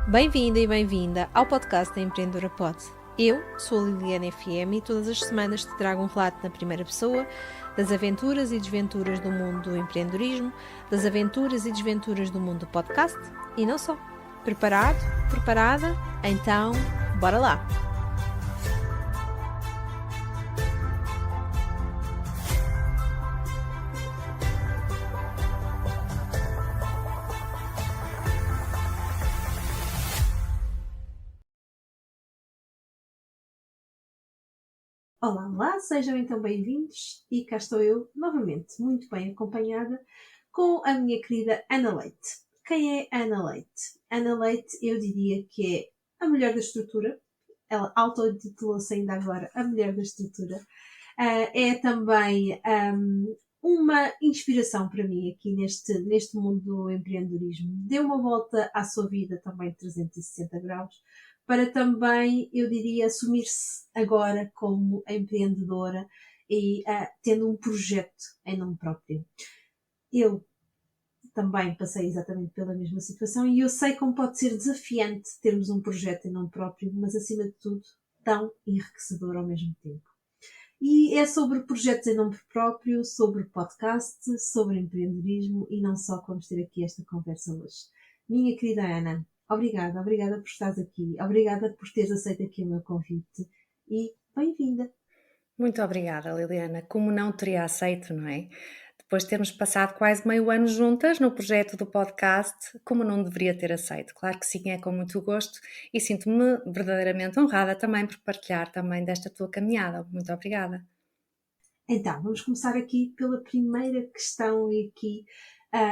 Bem-vinda e bem-vinda ao podcast da Empreendedora Pod. Eu sou a Liliana FM e todas as semanas te trago um relato na primeira pessoa das aventuras e desventuras do mundo do empreendedorismo, das aventuras e desventuras do mundo do podcast e não só. Preparado? Preparada? Então, bora lá! Olá, olá, sejam então bem-vindos e cá estou eu novamente, muito bem acompanhada com a minha querida Ana Leite. Quem é Ana Leite? Ana Leite, eu diria que é a mulher da estrutura, ela auto-intitulou-se ainda agora a mulher da estrutura. É também uma inspiração para mim aqui neste mundo do empreendedorismo. Deu uma volta à sua vida também de 360 graus, para também, eu diria, assumir-se agora como empreendedora e tendo um projeto em nome próprio. Eu também passei exatamente pela mesma situação e eu sei como pode ser desafiante termos um projeto em nome próprio, mas acima de tudo, tão enriquecedor ao mesmo tempo. E é sobre projetos em nome próprio, sobre podcast, sobre empreendedorismo e não só que vamos ter aqui esta conversa hoje. Minha querida Ana, obrigada por estares aqui, obrigada por teres aceito aqui o meu convite e bem-vinda. Muito obrigada, Liliana. Como não teria aceito, não é? Depois de termos passado quase meio ano juntas no projeto do podcast, como não deveria ter aceito? Claro que sim, é com muito gosto e sinto-me verdadeiramente honrada também por partilhar também desta tua caminhada. Muito obrigada. Então, vamos começar aqui pela primeira questão e aqui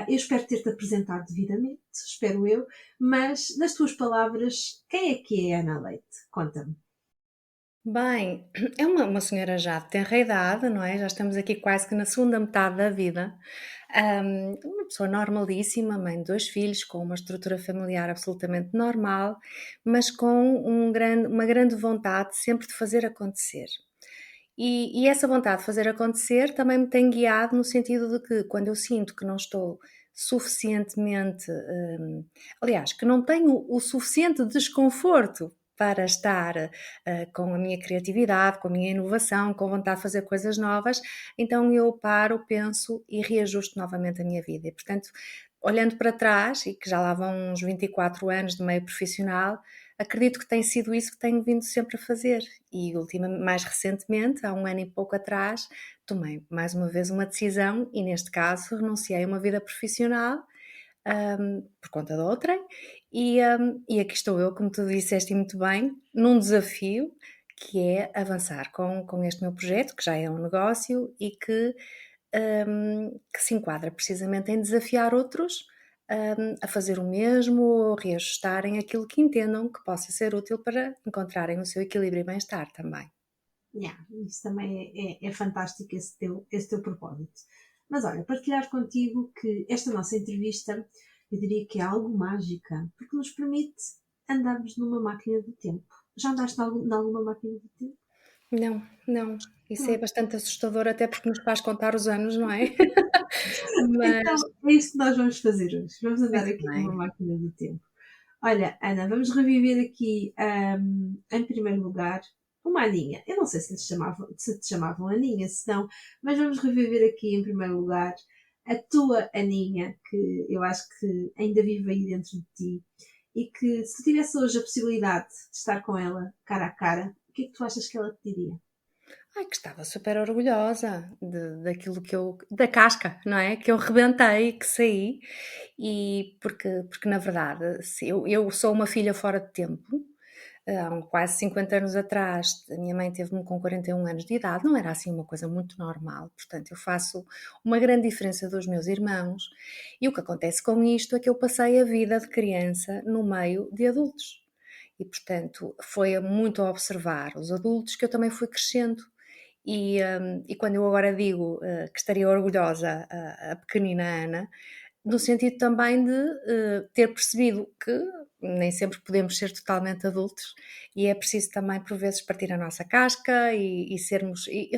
eu espero ter-te apresentado devidamente, espero eu, mas nas tuas palavras, quem é que é Ana Leite? Conta-me. Bem, é uma senhora já de tenra idade, não é? Já estamos aqui quase que na segunda metade da vida. Uma pessoa normalíssima, mãe de 2 filhos, com uma estrutura familiar absolutamente normal, mas com uma grande vontade sempre de fazer acontecer. E essa vontade de fazer acontecer também me tem guiado no sentido de que quando eu sinto que não estou suficientemente, aliás, que não tenho o suficiente desconforto para estar com a minha criatividade, com a minha inovação, com vontade de fazer coisas novas, então eu paro, penso e reajusto novamente a minha vida. E, portanto, olhando para trás, e que já lá vão uns 24 anos de meio profissional, acredito que tem sido isso que tenho vindo sempre a fazer. E mais recentemente, há um ano e pouco atrás, tomei mais uma vez uma decisão e neste caso renunciei a uma vida profissional por conta da outrem e aqui estou eu, como tu disseste muito bem, num desafio que é avançar com este meu projeto, que já é um negócio e que se enquadra precisamente em desafiar outros a fazer o mesmo, reajustarem aquilo que entendam que possa ser útil para encontrarem o seu equilíbrio e bem-estar também. Yeah, isso também é fantástico, esse teu propósito. Mas olha, partilhar contigo que esta nossa entrevista, eu diria que é algo mágica, porque nos permite andarmos numa máquina do tempo. Já andaste em alguma máquina do tempo? Não, não, isso é Não. bastante assustador, até porque nos faz contar os anos, não é? Então, Mas, é isso que nós vamos fazer hoje. Vamos andar muito aqui numa bem. máquina do tempo. Olha, Ana, vamos reviver aqui, em primeiro lugar, uma Aninha. Eu não sei se te chamavam Aninha, se não, mas vamos reviver aqui, em primeiro lugar, a tua Aninha, que eu acho que ainda vive aí dentro de ti, e que se tu tivesse hoje a possibilidade de estar com ela cara a cara, o que é que tu achas que ela te diria? Ai, que estava super orgulhosa daquilo da casca, não é? Que eu rebentei, que saí, e porque na verdade, se eu sou uma filha fora de tempo. Há quase 50 anos atrás, a minha mãe teve-me com 41 anos de idade, não era assim uma coisa muito normal, portanto eu faço uma grande diferença dos meus irmãos, e o que acontece com isto é que eu passei a vida de criança no meio de adultos. E, portanto, foi muito a observar os adultos que eu também fui crescendo. E quando eu agora digo que estaria orgulhosa a pequenina Ana, no sentido também de ter percebido que nem sempre podemos ser totalmente adultos e é preciso também por vezes partir a nossa casca e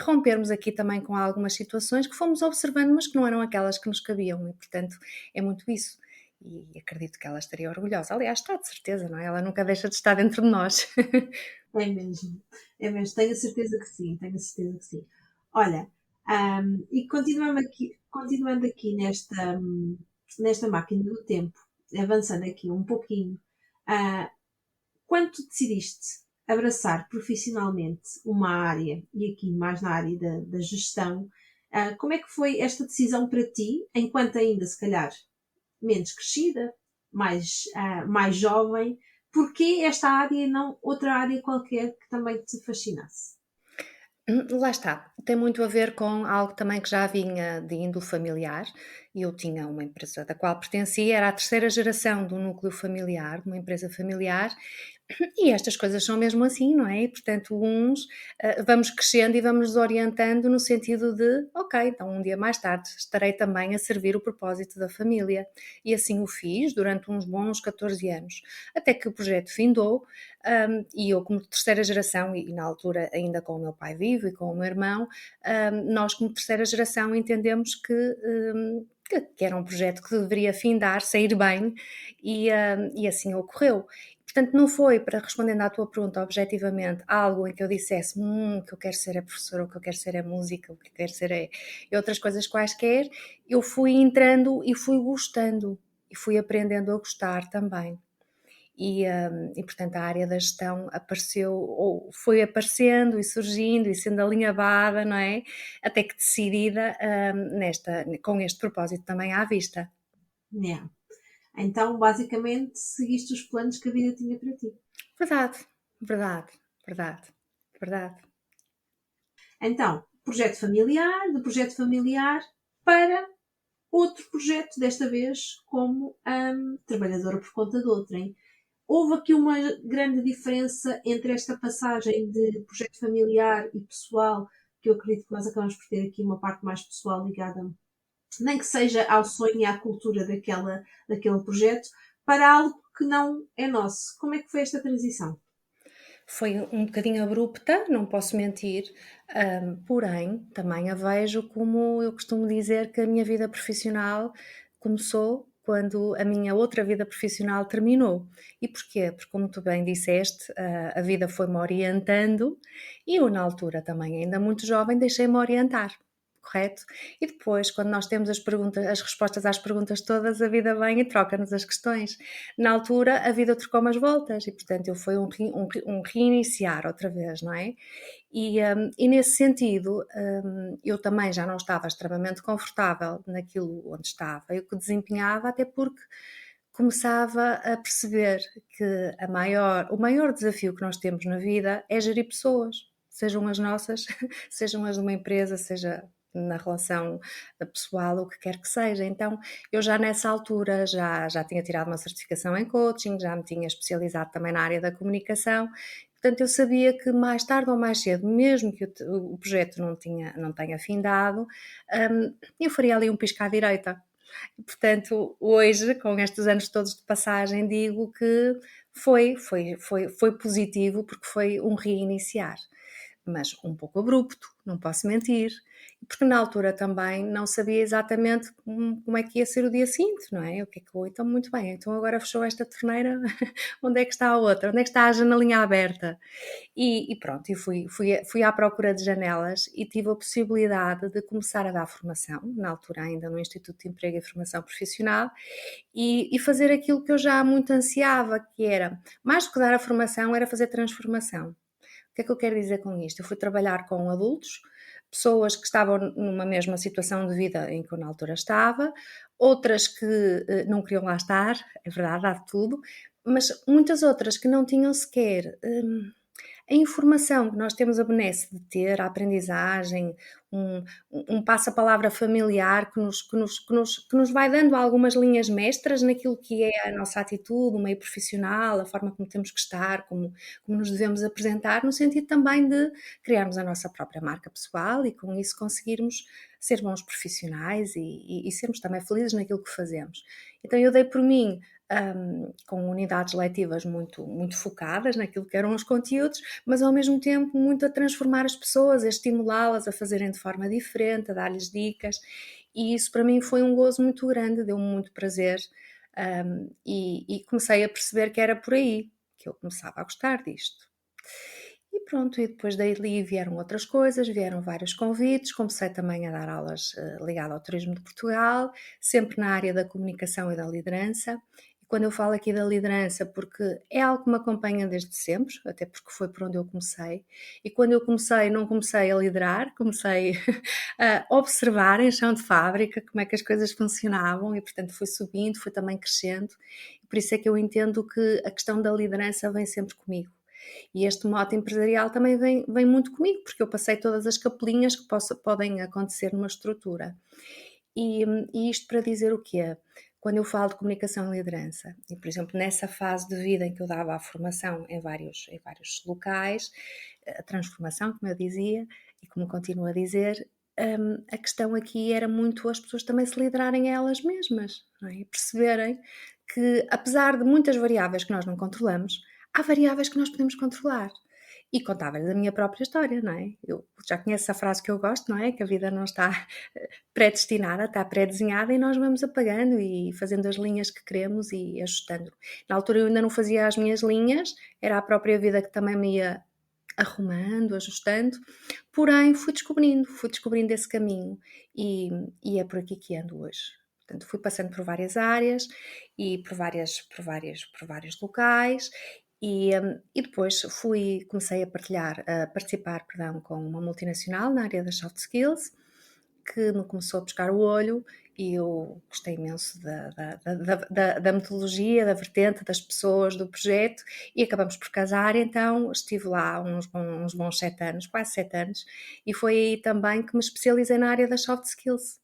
rompermos aqui também com algumas situações que fomos observando, mas que não eram aquelas que nos cabiam e portanto é muito isso. e acredito que ela estaria orgulhosa. Aliás, está de certeza, não é? Ela nunca deixa de estar dentro de nós. É mesmo, é mesmo, tenho a certeza que sim, tenho a certeza que sim. Olha, e continuando aqui nesta máquina do tempo, avançando aqui um pouquinho, ah, quando tu decidiste abraçar profissionalmente uma área, e aqui mais na área da gestão, como é que foi esta decisão para ti, enquanto ainda se calhar menos crescida, mais jovem, porquê esta área e não outra área qualquer que também te fascinasse? Lá está, tem muito a ver com algo também que já vinha de índole familiar. Eu tinha uma empresa da qual pertencia, era a terceira geração do núcleo familiar, de uma empresa familiar, e estas coisas são mesmo assim, não é? E, portanto, vamos crescendo e vamos nos orientando no sentido de, ok, então um dia mais tarde estarei também a servir o propósito da família. E assim o fiz durante uns bons 14 anos, até que o projeto findou, e eu como terceira geração, e na altura ainda com o meu pai vivo e com o meu irmão, nós como terceira geração entendemos que era um projeto que deveria findar, sair bem, e assim ocorreu. Portanto, não foi, para respondendo à tua pergunta objetivamente, algo em que eu dissesse o que eu quero ser é professora, o que eu quero ser é música, o que eu quero ser é outras coisas quaisquer. Eu fui entrando e fui gostando e fui aprendendo a gostar também. Portanto, a área da gestão apareceu, ou foi aparecendo e surgindo e sendo alinhavada, não é? Até que decidida, com este propósito também à vista. Yeah. Então, basicamente, seguiste os planos que a vida tinha para ti. Verdade, verdade, verdade, verdade. Então, projeto familiar, do projeto familiar para outro projeto, desta vez como trabalhadora por conta de outrem. Houve aqui uma grande diferença entre esta passagem de projeto familiar e pessoal, que eu acredito que nós acabamos por ter aqui uma parte mais pessoal ligada, nem que seja ao sonho e à cultura daquele projeto, para algo que não é nosso. Como é que foi esta transição? Foi um bocadinho abrupta, não posso mentir, porém também a vejo como eu costumo dizer que a minha vida profissional começou quando a minha outra vida profissional terminou. E porquê? Porque, como tu bem disseste, a vida foi-me orientando e eu, na altura também, ainda muito jovem, deixei-me orientar. Correto? E depois, quando nós temos as respostas às perguntas todas, a vida vem e troca-nos as questões. Na altura, a vida trocou umas voltas e, portanto, foi um reiniciar outra vez, não é? E nesse sentido, eu também já não estava extremamente confortável naquilo onde estava e o que desempenhava, até porque começava a perceber que o maior desafio que nós temos na vida é gerir pessoas, sejam as nossas, sejam as de uma empresa, seja na relação pessoal, o que quer que seja. Então, eu já nessa altura já tinha tirado uma certificação em coaching, já me tinha especializado também na área da comunicação. Portanto, eu sabia que mais tarde ou mais cedo, mesmo que o projeto não tenha findado, eu faria ali um pisco à direita. E, portanto, hoje, com estes anos todos de passagem, digo que foi positivo porque foi um reiniciar, mas um pouco abrupto, não posso mentir, porque na altura também não sabia exatamente como é que ia ser o dia seguinte, não é? O que é que eu, então muito bem, então agora fechou esta torneira, onde é que está a outra? Onde é que está a janelinha aberta? E pronto, fui à procura de janelas e tive a possibilidade de começar a dar formação, na altura ainda no Instituto de Emprego e Formação Profissional, e fazer aquilo que eu já muito ansiava, que era, mais do que dar a formação, era fazer transformação. O que é que eu quero dizer com isto? Eu fui trabalhar com adultos, pessoas que estavam numa mesma situação de vida em que eu na altura estava, outras que não queriam lá estar, é verdade, há de tudo, mas muitas outras que não tinham sequer a informação que nós temos a benesse de ter, a aprendizagem, um, um passa-palavra familiar que nos vai dando algumas linhas mestras naquilo que é a nossa atitude, o meio profissional, a forma como temos que estar, como nos devemos apresentar, no sentido também de criarmos a nossa própria marca pessoal e com isso conseguirmos ser bons profissionais e sermos também felizes naquilo que fazemos. Então eu dei por mim com unidades letivas muito focadas naquilo que eram os conteúdos, mas ao mesmo tempo muito a transformar as pessoas, a estimulá-las a fazerem de forma diferente, a dar-lhes dicas, e isso para mim foi um gozo muito grande, deu-me muito prazer, E comecei a perceber que era por aí que eu começava a gostar disto. E pronto, e depois dali vieram outras coisas, vieram vários convites, comecei também a dar aulas ligadas ao turismo de Portugal, sempre na área da comunicação e da liderança. E quando eu falo aqui da liderança, porque é algo que me acompanha desde sempre, até porque foi por onde eu comecei. E quando eu comecei, não comecei a liderar, comecei a observar em chão de fábrica como é que as coisas funcionavam e, portanto, fui subindo, fui também crescendo. E por isso é que eu entendo que a questão da liderança vem sempre comigo. E este mote empresarial também vem muito comigo, porque eu passei todas as capelinhas que podem acontecer numa estrutura. E isto para dizer o quê? Quando eu falo de comunicação e liderança, e por exemplo, nessa fase de vida em que eu dava a formação em vários locais, a transformação, como eu dizia, e como continuo a dizer, a questão aqui era muito as pessoas também se liderarem a elas mesmas, não é? E perceberem que, apesar de muitas variáveis que nós não controlamos, há variáveis que nós podemos controlar. E contava-lhes a minha própria história, não é? Eu já conheço a frase que eu gosto, não é? Que a vida não está predestinada, está pré-desenhada e nós vamos apagando e fazendo as linhas que queremos e ajustando. Na altura eu ainda não fazia as minhas linhas, era a própria vida que também me ia arrumando, ajustando, porém fui descobrindo esse caminho e é por aqui que ando hoje. Portanto, fui passando por várias áreas e por vários locais e depois comecei a participar, perdão, com uma multinacional na área das soft skills, que me começou a buscar o olho e eu gostei imenso da metodologia, da vertente, das pessoas, do projeto e acabamos por casar, então estive lá uns bons 7 anos, quase 7 anos, e foi aí também que me especializei na área das soft skills.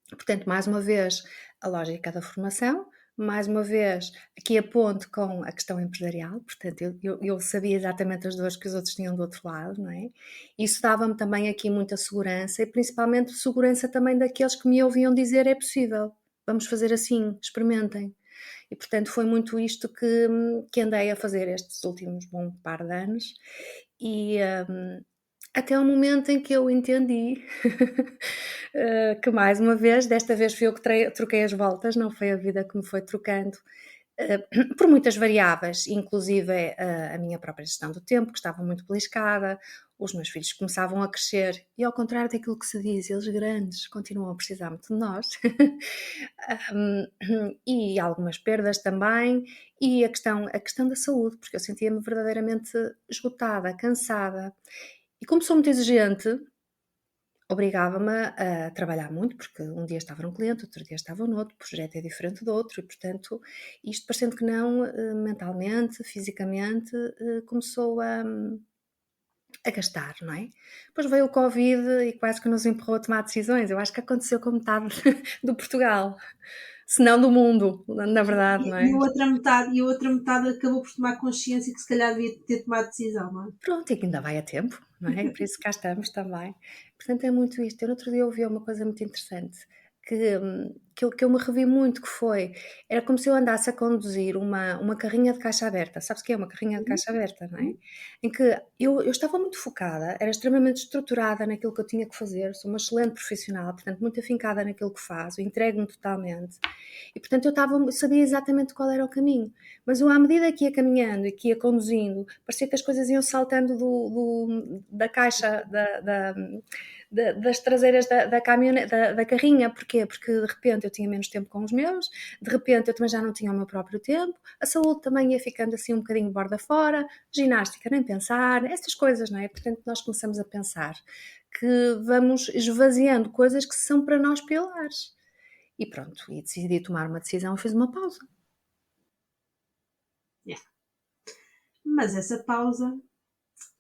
Portanto, mais uma vez, a lógica da formação, mais uma vez, aqui a ponte com a questão empresarial, portanto, eu sabia exatamente as dores que os outros tinham do outro lado, não é? Isso dava-me também aqui muita segurança e principalmente segurança também daqueles que me ouviam dizer é possível, vamos fazer assim, experimentem. E, portanto, foi muito isto que andei a fazer estes últimos bom par de anos e até o momento em que eu entendi que, mais uma vez, desta vez fui eu que troquei as voltas, não foi a vida que me foi trocando, por muitas variáveis, inclusive a minha própria gestão do tempo, que estava muito beliscada, os meus filhos começavam a crescer e, ao contrário daquilo que se diz, eles grandes continuam a precisar muito de nós, e algumas perdas também, e a questão da saúde, porque eu sentia-me verdadeiramente esgotada, cansada. E como sou muito exigente, obrigava-me a trabalhar muito, porque um dia estava num cliente, outro dia estava no outro, o projeto é diferente do outro, e portanto, isto parecendo que não, mentalmente, fisicamente, começou a gastar, não é? Depois veio o Covid e quase que nos empurrou a tomar decisões. Eu acho que aconteceu com metade do Portugal, se não do mundo, na verdade, não é? E a outra metade acabou por tomar consciência que se calhar devia ter tomado decisão, não é? Pronto, e que ainda vai a tempo, não é? Por isso cá estamos também. Portanto, é muito isto. Eu no outro dia ouvi uma coisa muito interessante que eu me revi muito, que era como se eu andasse a conduzir uma carrinha de caixa aberta. Sabes o que é uma carrinha de caixa aberta, não é? Em que eu estava muito focada, era extremamente estruturada naquilo que eu tinha que fazer, sou uma excelente profissional, portanto, muito afincada naquilo que faço, entrego-me totalmente. E, portanto, eu sabia exatamente qual era o caminho. Mas eu, à medida que ia caminhando e que ia conduzindo, parecia que as coisas iam saltando da caixa, das traseiras da caminhonete, da carrinha. Porquê? Porque de repente eu tinha menos tempo com os meus, de repente eu também já não tinha o meu próprio tempo, a saúde também ia ficando assim um bocadinho borda fora, ginástica nem pensar, essas coisas, não é? Portanto, nós começamos a pensar que vamos esvaziando coisas que são para nós pilares. E pronto, e decidi tomar uma decisão e fiz uma pausa. Yeah. Mas essa pausa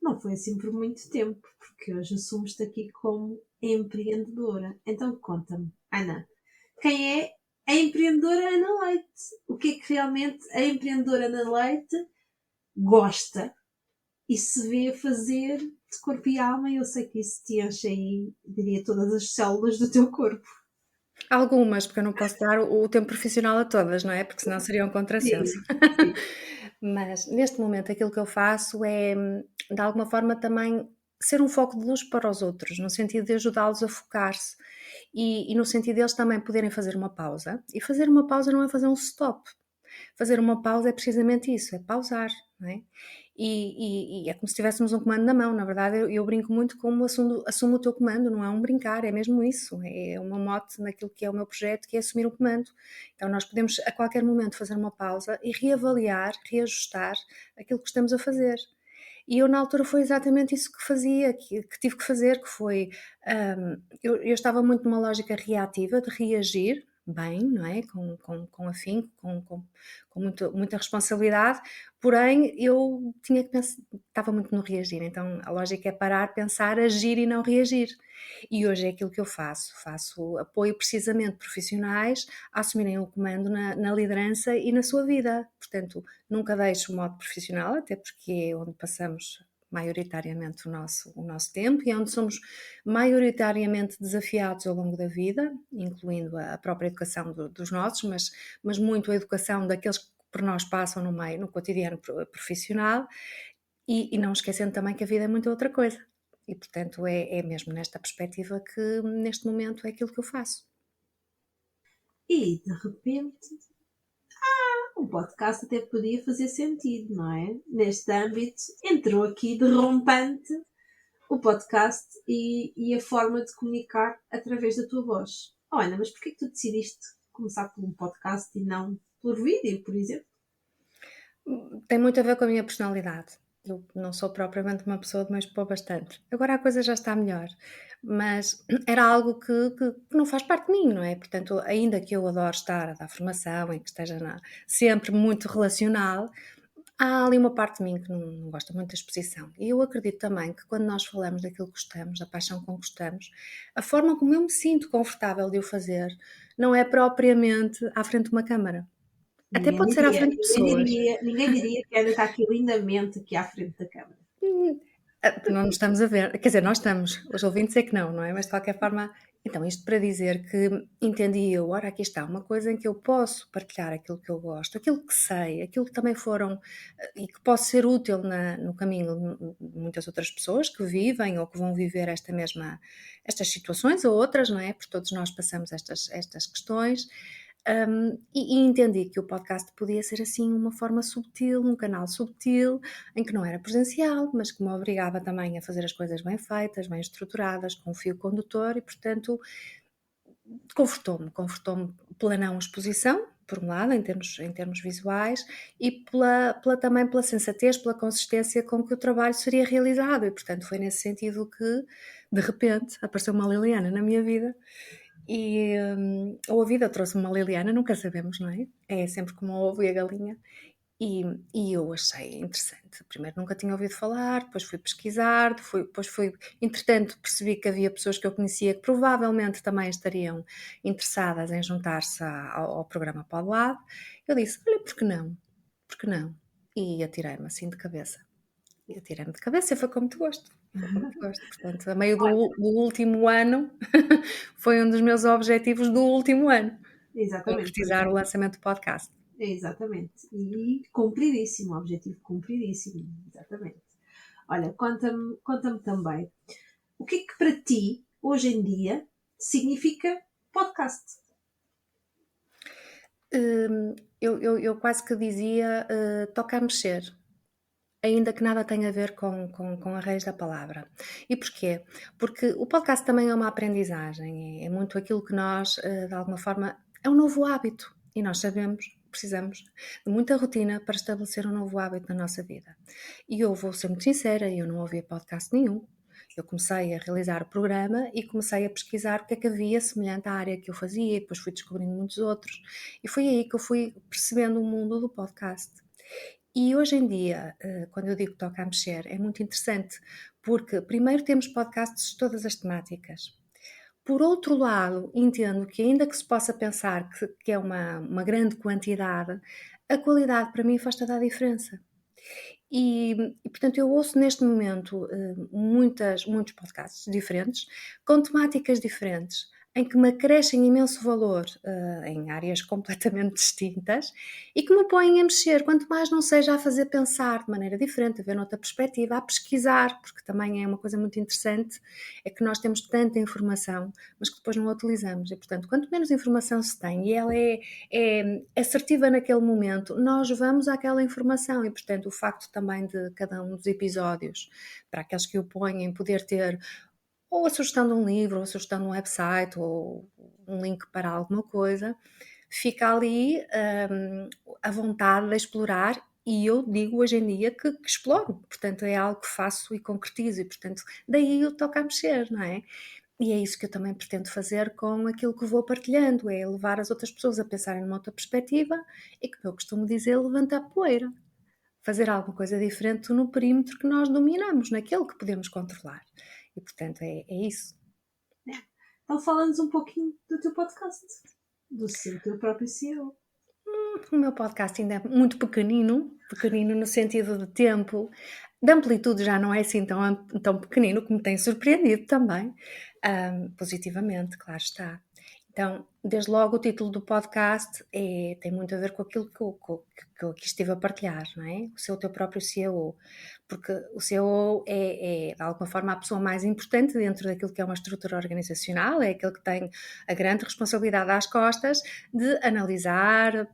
não foi assim por muito tempo, porque hoje assumes-te aqui como empreendedora. Então conta-me, Ana, quem é a empreendedora Ana Leite? O que é que realmente a empreendedora Ana Leite gosta e se vê a fazer de corpo e alma? E eu sei que isso te enche aí, diria, todas as células do teu corpo. Algumas, porque eu não posso dar o tempo profissional a todas, não é? Porque senão seria um contrassenso. Sim, sim. Mas neste momento aquilo que eu faço é, de alguma forma, também ser um foco de luz para os outros, no sentido de ajudá-los a focar-se e no sentido de eles também poderem fazer uma pausa. E fazer uma pausa não é fazer um stop. Fazer uma pausa é precisamente isso, é pausar, não é? E é como se tivéssemos um comando na mão. Na verdade, eu brinco muito com o assumo o teu comando, não é um brincar, é mesmo isso. É uma mote naquilo que é o meu projeto, que é assumir o comando. Então nós podemos a qualquer momento fazer uma pausa e reavaliar, reajustar aquilo que estamos a fazer. E eu na altura foi exatamente isso que fazia, que tive que fazer, que foi, eu estava muito numa lógica reativa, de reagir bem, não é? Com afinco, com muita responsabilidade, porém eu tinha que pensar, estava muito no reagir, então a lógica é parar, pensar, agir e não reagir. E hoje é aquilo que eu faço apoio precisamente profissionais a assumirem o comando na liderança e na sua vida, portanto nunca deixo o modo profissional, até porque é onde passamos maioritariamente o nosso tempo e é onde somos maioritariamente desafiados ao longo da vida, incluindo a própria educação dos nossos, mas muito a educação daqueles que por nós passam no meio, no cotidiano profissional e não esquecendo também que a vida é muita outra coisa. E, portanto, é mesmo nesta perspectiva que, neste momento, é aquilo que eu faço. E, de repente, um podcast até podia fazer sentido, não é? Neste âmbito, entrou aqui derrompante o podcast e a forma de comunicar através da tua voz. Oh, Ana, mas porquê que tu decidiste começar por um podcast e não por vídeo, por exemplo? Tem muito a ver com a minha personalidade. Eu não sou propriamente uma pessoa de me expor bastante. Agora a coisa já está melhor, mas era algo que não faz parte de mim, não é? Portanto, ainda que eu adore estar a dar formação e que esteja sempre muito relacional, há ali uma parte de mim que não gosta muito da exposição. E eu acredito também que quando nós falamos daquilo que gostamos, da paixão com que gostamos, a forma como eu me sinto confortável de o fazer não é propriamente à frente de uma câmara. Até Ninguém pode ser à diria, frente de pessoas. ninguém diria que a Ana está aqui lindamente aqui à frente da câmara. Não nos estamos a ver, quer dizer, nós estamos, os ouvintes é que não é? Mas de qualquer forma, então isto para dizer que entendi eu, ora aqui está, uma coisa em que eu posso partilhar aquilo que eu gosto, aquilo que sei, aquilo que também foram e que posso ser útil no caminho de muitas outras pessoas que vivem ou que vão viver estas situações ou outras, não é? Porque todos nós passamos estas questões. E entendi que o podcast podia ser assim uma forma subtil, um canal subtil, em que não era presencial, mas que me obrigava também a fazer as coisas bem feitas, bem estruturadas, com um fio condutor e, portanto, confortou-me pela não exposição, por um lado, em termos visuais, e também pela sensatez, pela consistência com que o trabalho seria realizado. E, portanto, foi nesse sentido que, de repente, apareceu uma Liliana na minha vida e ou a vida trouxe-me uma Liliana, nunca sabemos, não é? É sempre como o ovo e a galinha. E eu achei interessante. Primeiro nunca tinha ouvido falar, depois fui pesquisar, depois fui, entretanto percebi que havia pessoas que eu conhecia que provavelmente também estariam interessadas em juntar-se ao programa Para o Lado. Eu disse, olha, por que não? Por que não? E atirei-me assim de cabeça. E atirei-me de cabeça e foi com muito gosto. Foi com muito gosto. Portanto, a meio do último ano, foi um dos meus objetivos do último ano, Exatamente, concretizar o lançamento do podcast. exatamente. E cumpridíssimo, objetivo cumpridíssimo, exatamente. Olha, conta-me também, o que é que para ti, hoje em dia, significa podcast? Eu quase que dizia toca a mexer, ainda que nada tenha a ver com a raiz da palavra. E porquê? Porque o podcast também é uma aprendizagem, é muito aquilo que nós, de alguma forma, é um novo hábito. E nós sabemos, precisamos de muita rotina para estabelecer um novo hábito na nossa vida. E eu vou ser muito sincera, eu não ouvia podcast nenhum. Eu comecei a realizar o programa e comecei a pesquisar o que é que havia semelhante à área que eu fazia e depois fui descobrindo muitos outros. E foi aí que eu fui percebendo o mundo do podcast. E hoje em dia, quando eu digo que toca a mexer, é muito interessante, porque primeiro temos podcasts de todas as temáticas. Por outro lado, entendo que ainda que se possa pensar que é uma grande quantidade, a qualidade para mim faz toda a diferença. Portanto, eu ouço neste momento muitos podcasts diferentes, com temáticas diferentes. em que me acrescem imenso valor em áreas completamente distintas e que me põem a mexer, quanto mais não seja a fazer pensar de maneira diferente, a ver noutra perspectiva, a pesquisar, porque também é uma coisa muito interessante, é que nós temos tanta informação, mas que depois não a utilizamos. E, portanto, quanto menos informação se tem e ela é assertiva naquele momento, nós vamos àquela informação e, portanto, o facto também de cada um dos episódios, para aqueles que o põem, poder ter ou a sugestão de um livro, ou a sugestão de um website, ou um link para alguma coisa, fica ali a vontade de explorar e eu digo hoje em dia que exploro, portanto é algo que faço e concretizo e portanto daí eu toco a mexer, não é? E é isso que eu também pretendo fazer com aquilo que vou partilhando, é levar as outras pessoas a pensarem numa outra perspectiva e, como eu costumo dizer, levantar poeira. Fazer alguma coisa diferente no perímetro que nós dominamos, naquele que podemos controlar. E, portanto, é isso. Então fala-nos um pouquinho do teu podcast, do seu teu próprio CEO. O meu podcast ainda é muito pequenino no sentido de tempo, de amplitude já não é assim tão pequenino, como tem surpreendido também, positivamente, claro está. Então, desde logo o título do podcast tem muito a ver com aquilo que eu aqui estive a partilhar, não é? O seu teu próprio CEO, porque o CEO é de alguma forma a pessoa mais importante dentro daquilo que é uma estrutura organizacional, é aquele que tem a grande responsabilidade às costas de analisar,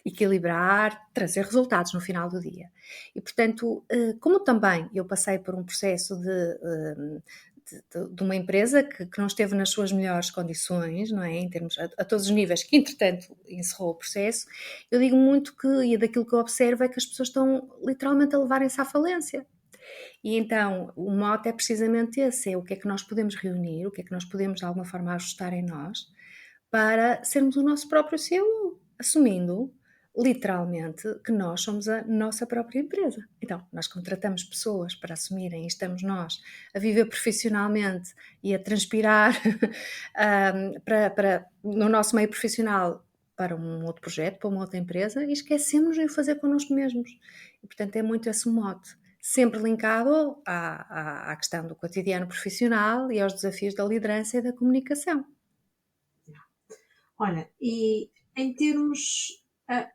equilibrar, trazer resultados no final do dia. E, portanto, como também eu passei por um processo de uma empresa que não esteve nas suas melhores condições, não é? Em termos a todos os níveis, que entretanto encerrou o processo, eu digo muito que, e daquilo que eu observo, é que as pessoas estão literalmente a levarem-se à falência. E então o mote é precisamente esse: é o que é que nós podemos reunir, o que é que nós podemos de alguma forma ajustar em nós para sermos o nosso próprio CEO, assumindo literalmente que nós somos a nossa própria empresa. Então, nós contratamos pessoas para assumirem e estamos nós a viver profissionalmente e a transpirar no nosso meio profissional para um outro projeto, para uma outra empresa, e esquecemos de o fazer connosco mesmos. E, portanto, é muito esse mote, sempre linkado à questão do cotidiano profissional e aos desafios da liderança e da comunicação. Olha, e em termos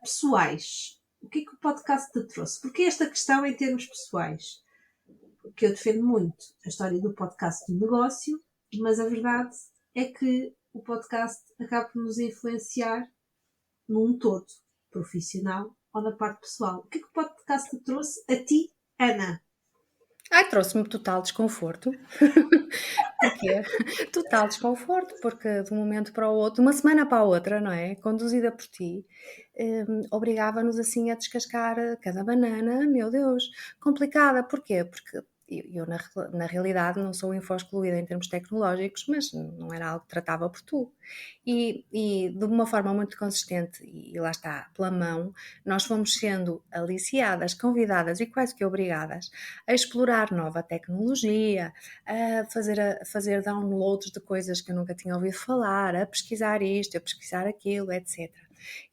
pessoais, o que é que o podcast te trouxe? Porque esta questão em termos pessoais, que eu defendo muito a história do podcast do negócio, mas a verdade é que o podcast acaba por nos influenciar num todo, profissional ou na parte pessoal. O que é que o podcast te trouxe a ti, Ana? Trouxe-me total desconforto. Porquê? Total desconforto, porque de um momento para o outro, de uma semana para a outra, não é? Conduzida por ti, obrigava-nos assim a descascar cada banana, meu Deus, complicada. Porquê? Porque eu na realidade não sou info-excluída em termos tecnológicos, mas não era algo que tratava por tu. E de uma forma muito consistente, e lá está, pela mão, nós fomos sendo aliciadas, convidadas e quase que obrigadas a explorar nova tecnologia, a fazer downloads de coisas que eu nunca tinha ouvido falar, a pesquisar isto, a pesquisar aquilo, etc.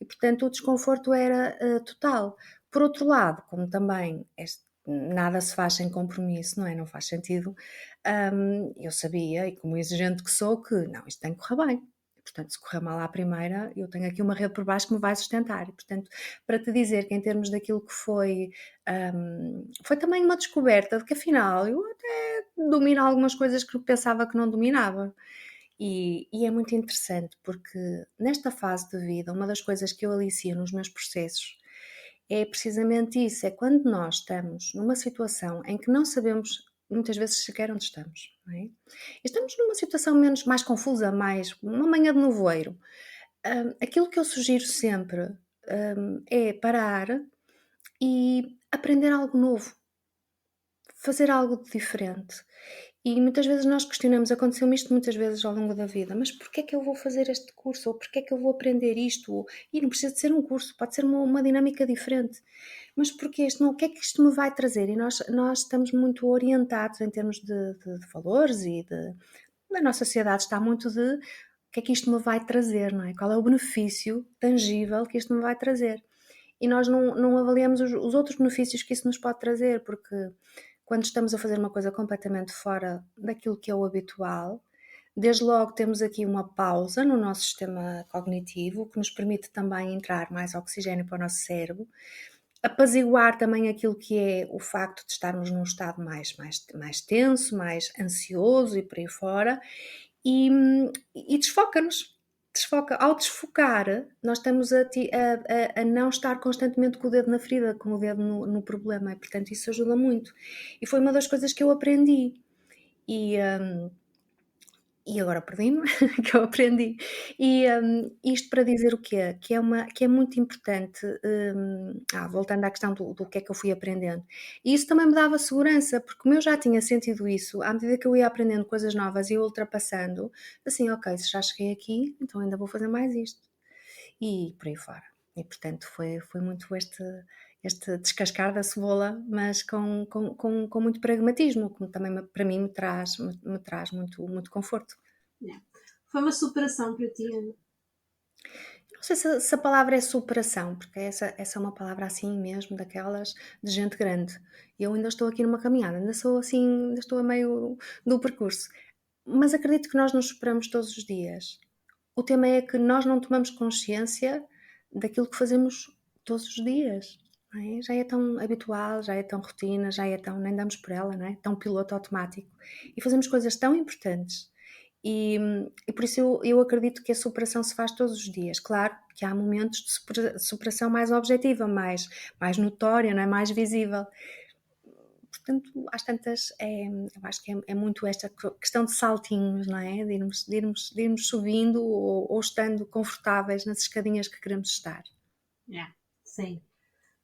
E, portanto, o desconforto era total. Por outro lado, como também nada se faz sem compromisso, não é? Não faz sentido. Eu sabia, e como exigente que sou, que não, isto tem que correr bem. Portanto, se correr mal à primeira, eu tenho aqui uma rede por baixo que me vai sustentar. E, portanto, para te dizer que em termos daquilo que foi também uma descoberta de que afinal eu até domino algumas coisas que eu pensava que não dominava. E é muito interessante porque nesta fase de vida, uma das coisas que eu alicio nos meus processos é precisamente isso, é quando nós estamos numa situação em que não sabemos muitas vezes sequer onde estamos, não é? Estamos numa situação mais confusa, mais uma manhã de nevoeiro. Aquilo que eu sugiro sempre é parar e aprender algo novo, fazer algo de diferente. E muitas vezes nós questionamos, aconteceu-me isto muitas vezes ao longo da vida, mas porquê é que eu vou fazer este curso? Ou porquê é que eu vou aprender isto? E não precisa de ser um curso, pode ser uma dinâmica diferente. Mas porquê isto? Não, o que é que isto me vai trazer? E nós estamos muito orientados em termos de valores a nossa sociedade está muito de o que é que isto me vai trazer, não é? Qual é o benefício tangível que isto me vai trazer? E nós não avaliamos os outros benefícios que isso nos pode trazer, porque quando estamos a fazer uma coisa completamente fora daquilo que é o habitual, Desde logo temos aqui uma pausa no nosso sistema cognitivo, que nos permite também entrar mais oxigênio para o nosso cérebro, apaziguar também aquilo que é o facto de estarmos num estado mais tenso, mais ansioso e por aí fora, e desfoca-nos. Ao desfocar, nós estamos a não estar constantemente com o dedo na ferida, com o dedo no problema, e portanto isso ajuda muito. E foi uma das coisas que eu aprendi. E agora perdi-me, que eu aprendi. Isto para dizer o quê? Que é muito importante, voltando à questão do que é que eu fui aprendendo. E isso também me dava segurança, porque como eu já tinha sentido isso, à medida que eu ia aprendendo coisas novas e eu ultrapassando, assim, ok, se já cheguei aqui, então ainda vou fazer mais isto. E por aí fora. E portanto foi muito este descascar da cebola, mas com muito pragmatismo, que também para mim me traz muito conforto. Yeah. Foi uma superação para ti, Ana? Não sei se a palavra é superação, porque essa é uma palavra assim mesmo, daquelas de gente grande. Eu ainda estou aqui numa caminhada, ainda sou assim, ainda estou a meio do percurso. Mas acredito que nós nos superamos todos os dias. O tema é que nós não tomamos consciência daquilo que fazemos todos os dias. Não é? Já é tão habitual, já é tão rotina, já é tão, nem damos por ela, não é? Tão piloto automático. E fazemos coisas tão importantes. E por isso eu acredito que a superação se faz todos os dias. Claro que há momentos de superação mais objetiva, mais notória, não é? Mais visível. Portanto, às tantas, eu acho que é muito esta questão de saltinhos, não é? De irmos subindo ou estando confortáveis nas escadinhas que queremos estar. Yeah. Sim,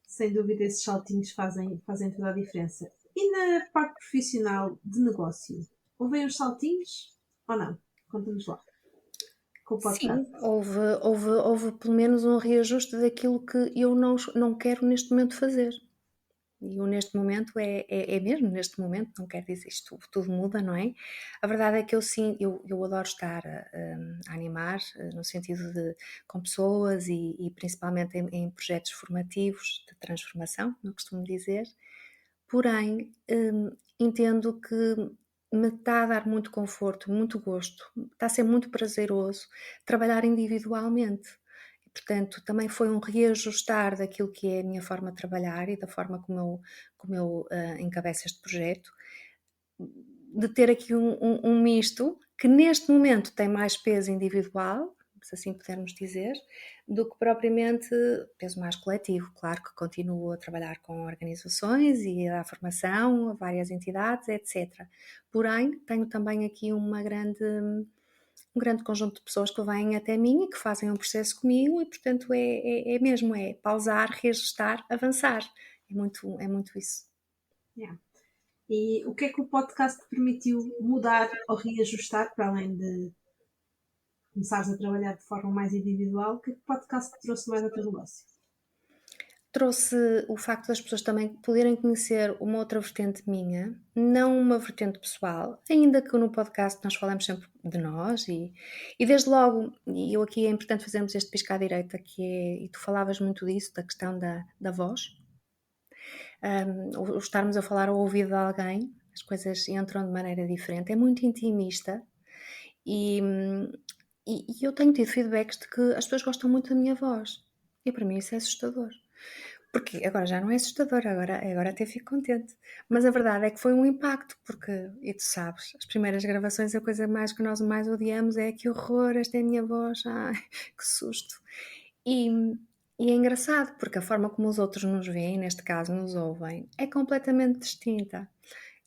sem dúvida esses saltinhos fazem toda a diferença. E na parte profissional de negócio, houve os saltinhos ou não? Conta-nos lá, com o podcast. Sim, houve pelo menos um reajuste daquilo que eu não quero neste momento fazer. E o neste momento é mesmo neste momento, não quer dizer isto, tudo muda, não é? A verdade é que eu adoro estar a animar, no sentido de com pessoas e principalmente em projetos formativos de transformação, não costumo dizer, porém entendo que me está a dar muito conforto, muito gosto, está a ser muito prazeroso trabalhar individualmente. Portanto, também foi um reajustar daquilo que é a minha forma de trabalhar e da forma como eu encabeço este projeto, de ter aqui um misto que neste momento tem mais peso individual, se assim pudermos dizer, do que propriamente peso mais coletivo. Claro que continuo a trabalhar com organizações e a dar formação a várias entidades, etc. Porém, tenho também aqui um grande conjunto de pessoas que vêm até mim e que fazem um processo comigo e, portanto, é mesmo, é pausar, reajustar, avançar. É muito isso. Yeah. E o que é que o podcast te permitiu mudar ou reajustar, para além de começares a trabalhar de forma mais individual? O que é que o podcast te trouxe mais ao teu negócio? Trouxe o facto das pessoas também poderem conhecer uma outra vertente minha, não uma vertente pessoal, ainda que no podcast nós falamos sempre de nós e desde logo, e eu aqui é importante fazermos este piscar à direita, que é, e tu falavas muito disso, da questão da voz, o estarmos a falar ao ouvido de alguém, as coisas entram de maneira diferente, é muito intimista e, e eu tenho tido feedbacks de que as pessoas gostam muito da minha voz e para mim isso é assustador. Porque agora já não é assustador, agora até fico contente. Mas a verdade é que foi um impacto, porque, e tu sabes, as primeiras gravações, a coisa mais que nós mais odiamos é que horror, esta é a minha voz, ai, que susto. E, e é engraçado, porque a forma como os outros nos veem, neste caso nos ouvem, é completamente distinta.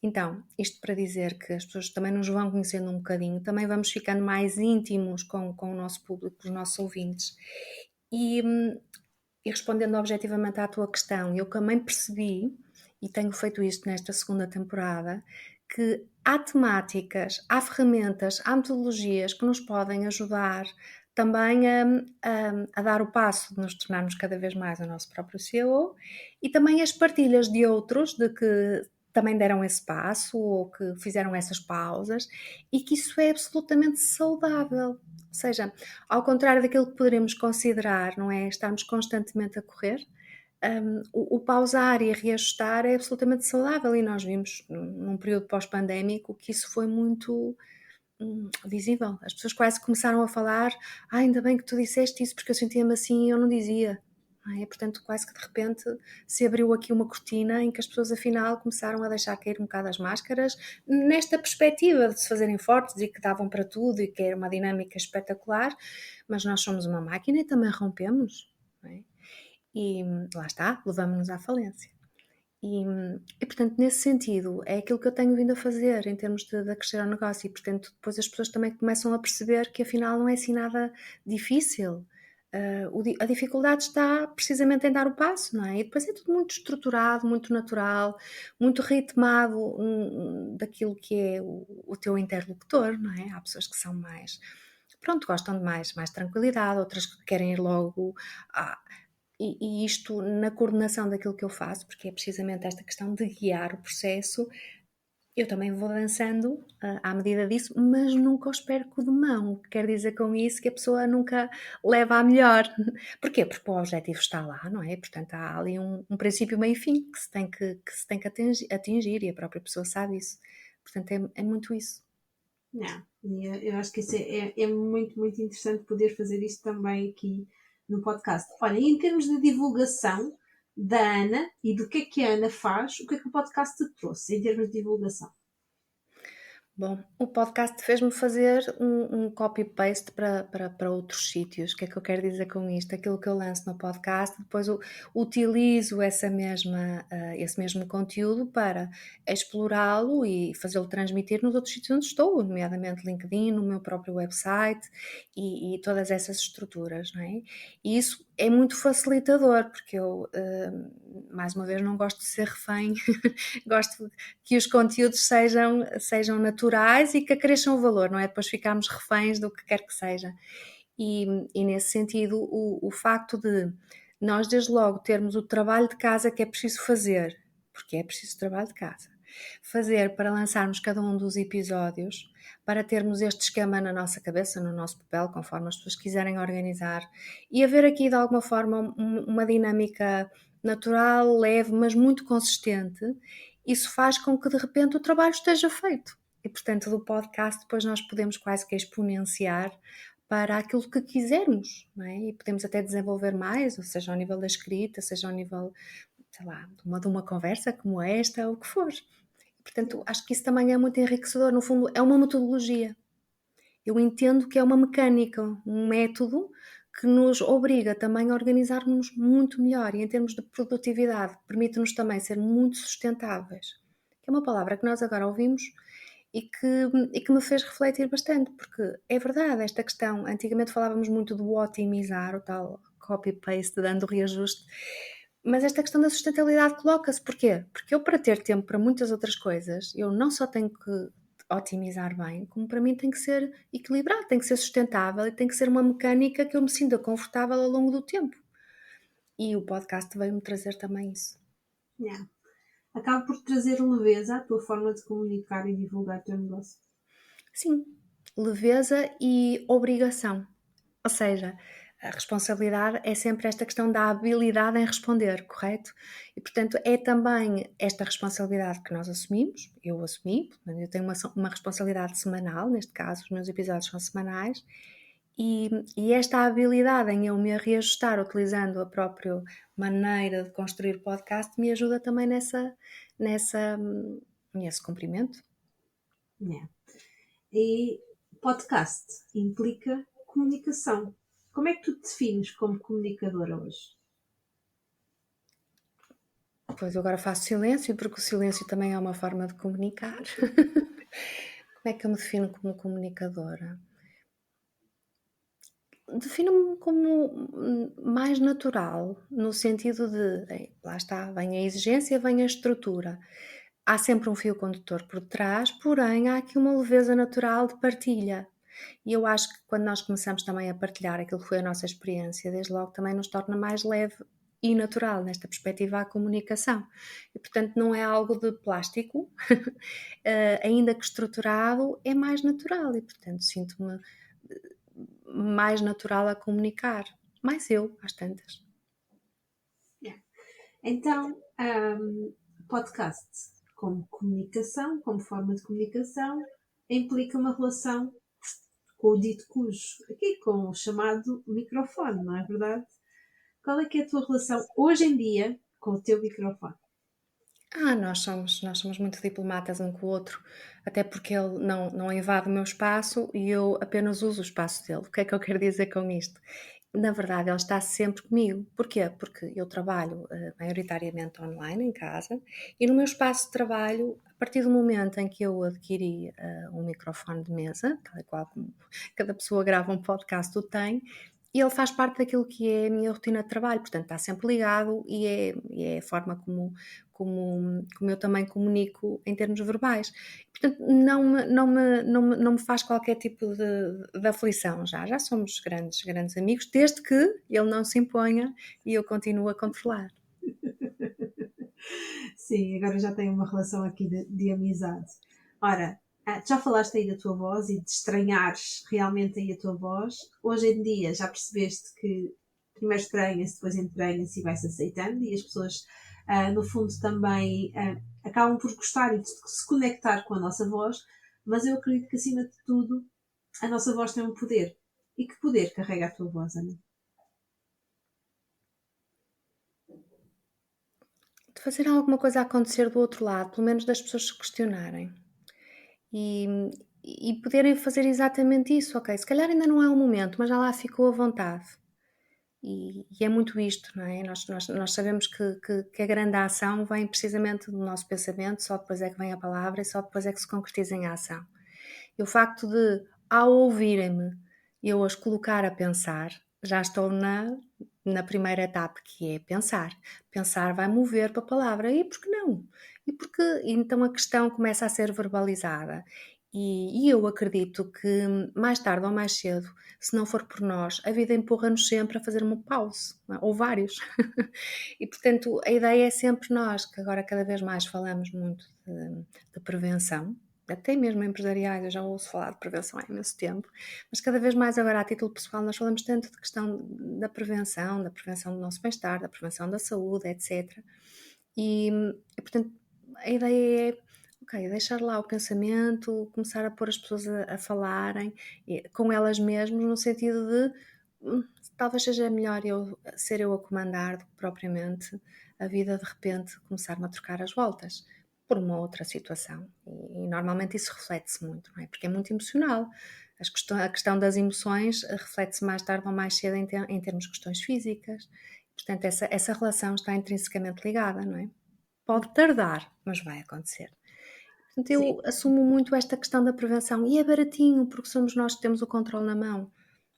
Então, isto para dizer que as pessoas também nos vão conhecendo um bocadinho, também vamos ficando mais íntimos com o nosso público, os nossos ouvintes. E, e respondendo objetivamente à tua questão, eu também percebi, e tenho feito isto nesta segunda temporada, que há temáticas, há ferramentas, há metodologias que nos podem ajudar também a dar o passo de nos tornarmos cada vez mais o nosso próprio CEO e também as partilhas de outros de que também deram esse passo ou que fizeram essas pausas e que isso é absolutamente saudável. Ou seja, ao contrário daquilo que poderíamos considerar, não é? Estarmos constantemente a correr, o pausar e a reajustar é absolutamente saudável e nós vimos num período pós-pandémico que isso foi muito, visível. As pessoas quase começaram a falar: ainda bem que tu disseste isso, porque eu sentia-me assim e eu não dizia. Não é? Portanto, quase que de repente se abriu aqui uma cortina em que as pessoas afinal começaram a deixar cair um bocado as máscaras, nesta perspectiva de se fazerem fortes e que davam para tudo e que era uma dinâmica espetacular, mas nós somos uma máquina e também rompemos, não é? E lá está, levamos-nos à falência. E, portanto, nesse sentido, é aquilo que eu tenho vindo a fazer em termos de acrescer ao negócio. E, portanto, depois as pessoas também começam a perceber que afinal não é assim nada difícil. A dificuldade está precisamente em dar o passo, não é? E depois é tudo muito estruturado, muito natural, muito ritmado daquilo que é o teu interlocutor, não é? Há pessoas que são mais, pronto, gostam de mais tranquilidade, outras que querem ir logo e isto na coordenação daquilo que eu faço, porque é precisamente esta questão de guiar o processo, eu também vou dançando à medida disso, mas nunca os perco de mão. O que quer dizer com isso que a pessoa nunca leva a melhor. Porquê? Porque o objetivo está lá, não é? Portanto, há ali um princípio, meio e fim que se tem que atingir e a própria pessoa sabe isso. Portanto, é muito isso. Não, eu acho que isso é muito, muito interessante poder fazer isto também aqui no podcast. Olha, em termos de divulgação da Ana e do que a Ana faz, o que é que o podcast te trouxe em termos de divulgação? Bom, o podcast fez-me fazer um copy-paste para outros sítios. O que é que eu quero dizer com isto? Aquilo que eu lanço no podcast, depois eu utilizo esse mesmo conteúdo para explorá-lo e fazê-lo transmitir nos outros sítios onde estou, nomeadamente LinkedIn, no meu próprio website e todas essas estruturas, não é? E isso é muito facilitador, porque eu, mais uma vez, não gosto de ser refém, gosto que os conteúdos sejam naturais e que acresçam valor, não é? Depois ficarmos reféns do que quer que seja. E nesse sentido, o facto de nós, desde logo, termos o trabalho de casa que é preciso fazer, porque é preciso trabalho de casa, fazer para lançarmos cada um dos episódios, para termos este esquema na nossa cabeça, no nosso papel, conforme as pessoas quiserem organizar, e haver aqui de alguma forma uma dinâmica natural, leve, mas muito consistente, isso faz com que de repente o trabalho esteja feito. E portanto, do podcast, depois nós podemos quase que exponenciar para aquilo que quisermos, não é? E podemos até desenvolver mais, ou seja, ao nível da escrita, seja ao nível, sei lá, de uma conversa como esta, ou o que for. Portanto, acho que isso também é muito enriquecedor. No fundo, é uma metodologia. Eu entendo que é uma mecânica, um método que nos obriga também a organizar-nos muito melhor e em termos de produtividade permite-nos também ser muito sustentáveis. Que é uma palavra que nós agora ouvimos e que me fez refletir bastante, porque é verdade esta questão, antigamente falávamos muito do otimizar, o tal copy-paste, dando reajuste, mas esta questão da sustentabilidade coloca-se, porquê? Porque eu para ter tempo para muitas outras coisas, eu não só tenho que otimizar bem, como para mim tem que ser equilibrado, tem que ser sustentável e tem que ser uma mecânica que eu me sinta confortável ao longo do tempo. E o podcast veio-me trazer também isso. Yeah. Acaba por trazer leveza à tua forma de comunicar e divulgar o teu negócio. Sim, leveza e obrigação. Ou seja, a responsabilidade é sempre esta questão da habilidade em responder, correto? E, portanto, é também esta responsabilidade que nós assumimos, eu assumi, eu tenho uma responsabilidade semanal, neste caso, os meus episódios são semanais, e esta habilidade em eu me reajustar utilizando a própria maneira de construir podcast me ajuda também nesse cumprimento. Yeah. E podcast implica comunicação. Como é que tu te defines como comunicadora hoje? Pois agora faço silêncio, porque o silêncio também é uma forma de comunicar. Como é que eu me defino como comunicadora? Defino-me como mais natural, no sentido de, lá está, vem a exigência, vem a estrutura. Há sempre um fio condutor por trás, porém há aqui uma leveza natural de partilha. E eu acho que quando nós começamos também a partilhar aquilo que foi a nossa experiência, desde logo também nos torna mais leve e natural nesta perspectiva à comunicação. E portanto não é algo de plástico, ainda que estruturado, é mais natural e portanto sinto-me mais natural a comunicar. Mais eu, às tantas. Yeah. Então, podcast como comunicação, como forma de comunicação, implica uma relação com o dito cujo, aqui com o chamado microfone, não é verdade? Qual é que é a tua relação hoje em dia com o teu microfone? Nós somos muito diplomatas um com o outro, até porque ele não invade o meu espaço e eu apenas uso o espaço dele. O que é que eu quero dizer com isto? Na verdade, ele está sempre comigo. Porquê? Porque eu trabalho maioritariamente online, em casa, e no meu espaço de trabalho, a partir do momento em que eu adquiri um microfone de mesa, tal e qual como cada pessoa grava um podcast o tem, e ele faz parte daquilo que é a minha rotina de trabalho, portanto está sempre ligado e é a forma como eu também comunico em termos verbais. Portanto, não me faz qualquer tipo de aflição já somos grandes amigos, desde que ele não se imponha e eu continuo a controlar. Sim, agora já tenho uma relação aqui de amizade. Ora, já falaste aí da tua voz e de estranhares realmente aí a tua voz. Hoje em dia já percebeste que primeiro estranha-se, depois entranha-se e vai-se aceitando, e as pessoas, no fundo, também acabam por gostar e de se conectar com a nossa voz, mas eu acredito que, acima de tudo, a nossa voz tem um poder. E que poder carrega a tua voz, Ana? De fazer alguma coisa acontecer do outro lado, pelo menos das pessoas se questionarem. E, e poderem fazer exatamente isso, ok? Se calhar ainda não é o momento, mas já lá ficou à vontade. E é muito isto, não é? Nós sabemos que a grande ação vem precisamente do nosso pensamento, só depois é que vem a palavra e só depois é que se concretiza em ação. E o facto de, ao ouvirem-me, eu as colocar a pensar, já estou na primeira etapa, que é pensar. Pensar vai mover para a palavra. E por que não? E porque então a questão começa a ser verbalizada. E eu acredito que mais tarde ou mais cedo, se não for por nós, a vida empurra-nos sempre a fazer uma pause, não é? Ou vários. E portanto, a ideia é sempre nós, que agora cada vez mais falamos muito de prevenção, até mesmo empresariais, eu já ouço falar de prevenção há imenso tempo, mas cada vez mais agora a título pessoal nós falamos tanto de questão da prevenção do nosso bem-estar, da prevenção da saúde, etc. E portanto a ideia é, ok, deixar lá o pensamento, começar a pôr as pessoas a falarem com elas mesmas, no sentido de talvez seja melhor ser eu a comandar do que propriamente a vida de repente começar-me a trocar as voltas por uma outra situação. E normalmente isso reflete-se muito, não é? Porque é muito emocional. A questão das emoções reflete-se mais tarde ou mais cedo em termos de questões físicas. Portanto, essa relação está intrinsecamente ligada, não é? Pode tardar, mas vai acontecer. Portanto, Sim. eu assumo muito esta questão da prevenção. E é baratinho, porque somos nós que temos o controle na mão.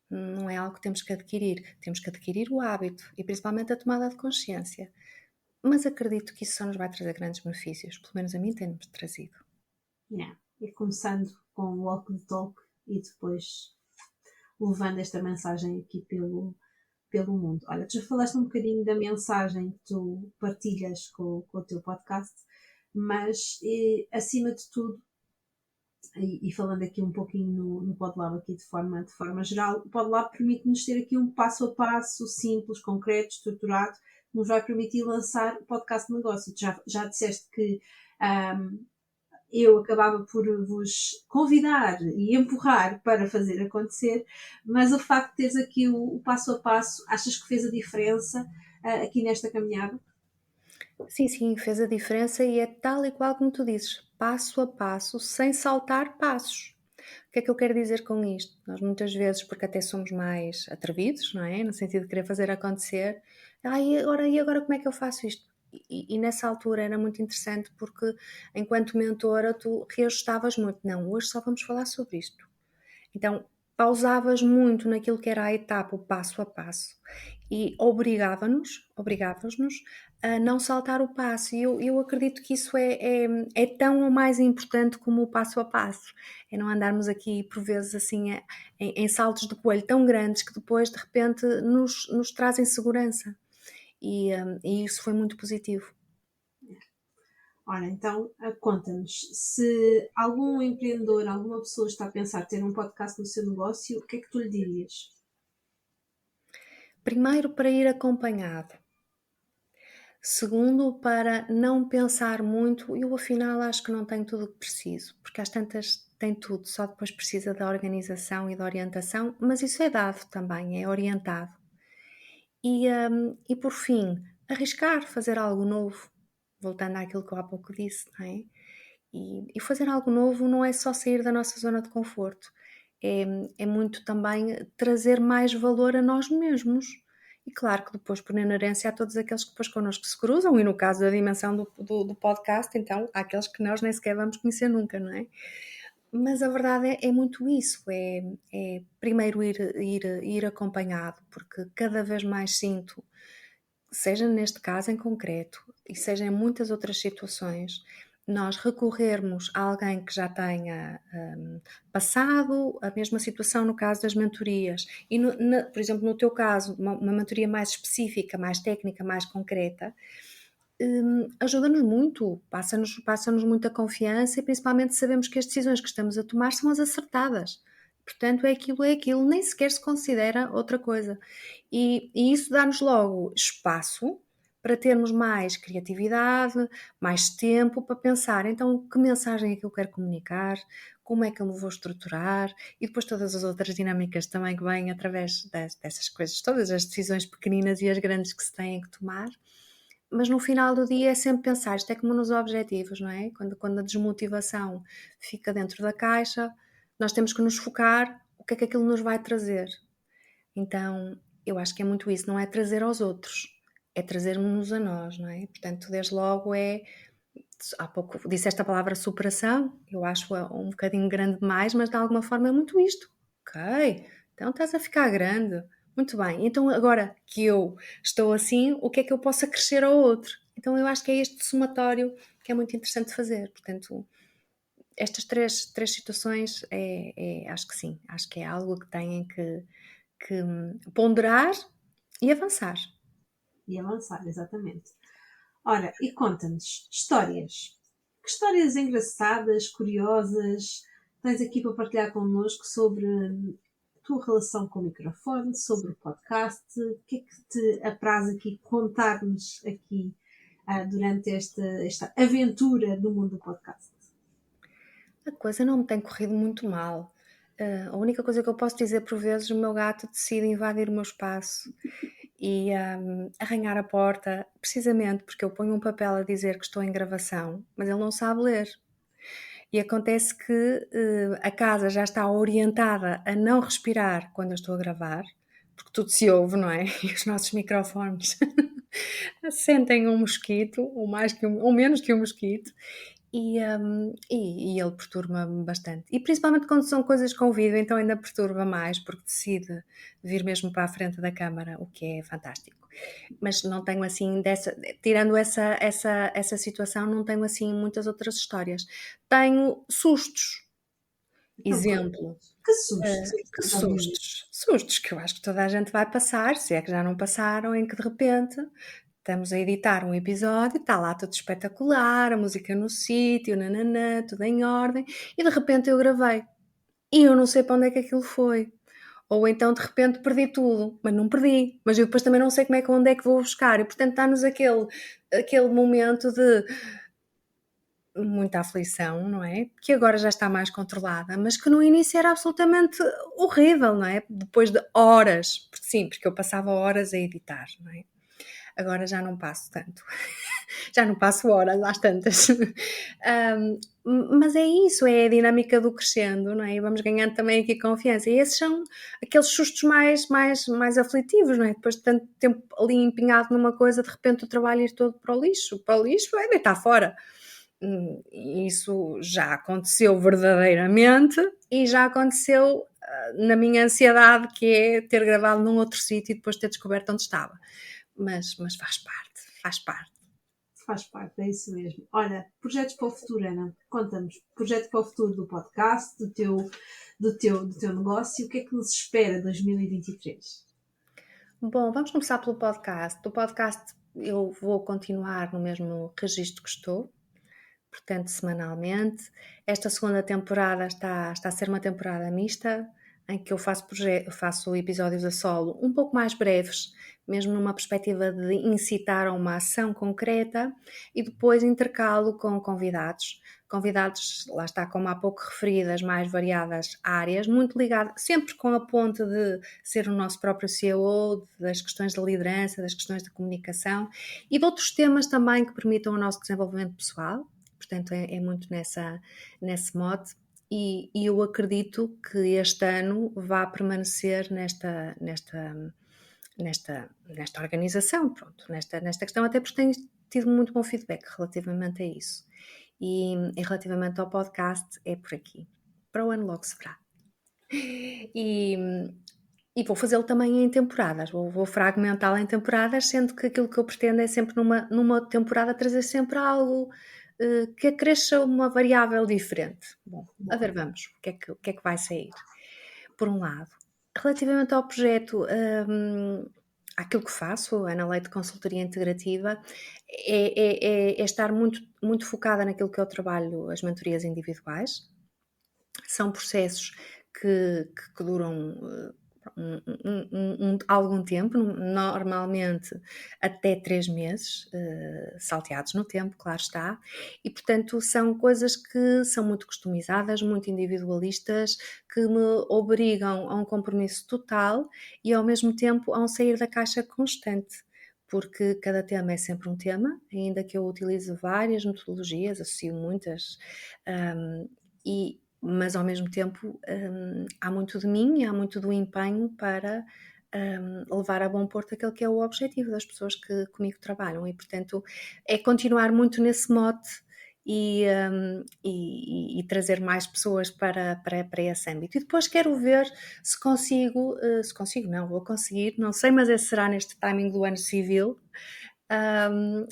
Não é algo que temos que adquirir. Temos que adquirir o hábito e principalmente a tomada de consciência. Mas acredito que isso só nos vai trazer grandes benefícios. Pelo menos a mim tem-me trazido. Yeah. E começando com o walk the talk e depois levando esta mensagem aqui pelo mundo. Olha, tu já falaste um bocadinho da mensagem que tu partilhas com o teu podcast, mas acima de tudo, e falando aqui um pouquinho no PodLab aqui de forma geral, o PodLab permite-nos ter aqui um passo a passo simples, concreto, estruturado, que nos vai permitir lançar o podcast de negócio. Tu já disseste que eu acabava por vos convidar e empurrar para fazer acontecer, mas o facto de teres aqui o passo a passo, achas que fez a diferença aqui nesta caminhada? Sim, fez a diferença e é tal e qual como tu dizes, passo a passo, sem saltar passos. O que é que eu quero dizer com isto? Nós muitas vezes, porque até somos mais atrevidos, não é? No sentido de querer fazer acontecer, e agora como é que eu faço isto? E nessa altura era muito interessante porque, enquanto mentora, tu reajustavas muito. Não, hoje só vamos falar sobre isto. Então, pausavas muito naquilo que era a etapa, o passo a passo, e obrigava-nos a não saltar o passo. E eu acredito que isso é tão ou mais importante como o passo a passo. É não andarmos aqui, por vezes, assim, em saltos de coelho tão grandes que depois, de repente, nos trazem segurança. E isso foi muito positivo. Ora, então, conta-nos, se algum empreendedor, alguma pessoa está a pensar ter um podcast no seu negócio, o que é que tu lhe dirias? Primeiro, para ir acompanhado. Segundo, para não pensar muito, eu afinal acho que não tenho tudo o que preciso, porque às tantas tem tudo, só depois precisa da organização e da orientação, mas isso é dado também, é orientado. E por fim, arriscar, fazer algo novo, voltando àquilo que eu há pouco disse, não é? E fazer algo novo não é só sair da nossa zona de conforto, é muito também trazer mais valor a nós mesmos. E claro que depois, por inerência, há todos aqueles que depois connosco se cruzam, e no caso da dimensão do podcast, então há aqueles que nós nem sequer vamos conhecer nunca, não é? Mas a verdade é muito isso, é primeiro ir acompanhado, porque cada vez mais sinto, seja neste caso em concreto e seja em muitas outras situações, nós recorrermos a alguém que já tenha passado a mesma situação no caso das mentorias e, por exemplo, no teu caso, uma mentoria mais específica, mais técnica, mais concreta, ajuda-nos muito, passa-nos muita confiança e principalmente sabemos que as decisões que estamos a tomar são as acertadas. Portanto, é aquilo, nem sequer se considera outra coisa. E isso dá-nos logo espaço para termos mais criatividade, mais tempo para pensar, então, que mensagem é que eu quero comunicar, como é que eu me vou estruturar, e depois todas as outras dinâmicas também que vêm através dessas coisas, todas as decisões pequeninas e as grandes que se têm que tomar. Mas no final do dia é sempre pensar, isto é como nos objetivos, não é? Quando a desmotivação fica dentro da caixa, nós temos que nos focar o que é que aquilo nos vai trazer. Então, eu acho que é muito isso, não é trazer aos outros, é trazermos-nos a nós, não é? Portanto, desde logo há pouco disse esta palavra superação, eu acho um bocadinho grande demais, mas de alguma forma é muito isto. Ok, então estás a ficar grande, muito bem, então agora que eu estou assim, o que é que eu posso acrescer ao outro? Então eu acho que é este somatório que é muito interessante fazer, portanto, estas três situações, acho que sim, acho que é algo que têm que ponderar e avançar. E avançar, exatamente. Ora, e conta-nos histórias. Que histórias engraçadas, curiosas tens aqui para partilhar connosco sobre a tua relação com o microfone, sobre o podcast? O que é que te apraz aqui contar-nos aqui durante esta aventura do mundo do podcast? A coisa não me tem corrido muito mal. A única coisa que eu posso dizer por vezes, o meu gato decide invadir o meu espaço e arranhar a porta, precisamente porque eu ponho um papel a dizer que estou em gravação, mas ele não sabe ler. E acontece que a casa já está orientada a não respirar quando eu estou a gravar, porque tudo se ouve, não é? E os nossos microfones sentem um mosquito, ou menos que um mosquito, e ele perturba-me bastante. E principalmente quando são coisas com vídeo, então ainda perturba mais, porque decide vir mesmo para a frente da câmara, o que é fantástico. Mas não tenho assim, tirando essa situação, não tenho assim muitas outras histórias. Tenho sustos. Então, Exemplo, que susto! que sustos. Sustos que eu acho que toda a gente vai passar, se é que já não passaram, em que de repente estamos a editar um episódio, está lá tudo espetacular, a música no sítio, nananã, tudo em ordem, e de repente eu gravei. E eu não sei para onde é que aquilo foi. Ou então de repente perdi tudo, mas não perdi. Mas eu depois também não sei onde é que vou buscar. E portanto está-nos aquele momento de muita aflição, não é? Que agora já está mais controlada, mas que no início era absolutamente horrível, não é? Depois de horas, sim, porque eu passava horas a editar, não é? Agora já não passo tanto. Já não passo horas às tantas. Mas é isso, é a dinâmica do crescendo, não é? E vamos ganhando também aqui confiança. E esses são aqueles sustos mais aflitivos, não é? Depois de tanto tempo ali empenhado numa coisa, de repente o trabalho ir todo para o lixo. Para o lixo é deitar fora. Isso já aconteceu verdadeiramente e já aconteceu na minha ansiedade, que é ter gravado num outro sítio e depois ter descoberto onde estava. Mas faz parte, faz parte. Faz parte, é isso mesmo. Olha, projetos para o futuro, Ana. Conta-nos, projeto para o futuro do podcast, do teu negócio, o que é que nos espera em 2023? Bom, vamos começar pelo podcast. O podcast eu vou continuar no mesmo registro que estou, portanto, semanalmente. Esta segunda temporada está a ser uma temporada mista. em que eu faço episódios a solo um pouco mais breves, mesmo numa perspectiva de incitar a uma ação concreta, e depois intercalo com convidados, lá está, como há pouco referi, das mais variadas áreas, muito ligado, sempre com a ponte de ser o nosso próprio CEO, das questões da liderança, das questões da comunicação e de outros temas também que permitam o nosso desenvolvimento pessoal. Portanto, é muito nesse mote. E eu acredito que este ano vá permanecer nesta organização, pronto, nesta questão, até porque tenho tido muito bom feedback relativamente a isso. E relativamente ao podcast, é por aqui. Para o ano logo se verá. E vou fazê-lo também em temporadas, vou fragmentá-lo em temporadas, sendo que aquilo que eu pretendo é sempre numa temporada trazer sempre algo que acresça uma variável diferente. Bom, a ver, vamos, o que é que vai sair? Por um lado, relativamente ao projeto, aquilo que faço, a Ana Leite Consultoria Integrativa, é estar muito, muito focada naquilo que é o trabalho, as mentorias individuais. São processos que duram algum tempo, normalmente até 3 meses, salteados no tempo, claro está, e portanto são coisas que são muito customizadas, muito individualistas, que me obrigam a um compromisso total e ao mesmo tempo a um sair da caixa constante, porque cada tema é sempre um tema, ainda que eu utilize várias metodologias, associo muitas, mas ao mesmo tempo há muito de mim e há muito do empenho para levar a bom porto aquele que é o objetivo das pessoas que comigo trabalham, e portanto é continuar muito nesse mote e trazer mais pessoas para esse âmbito. E depois quero ver se consigo, vou conseguir, não sei, mas esse será neste timing do ano civil,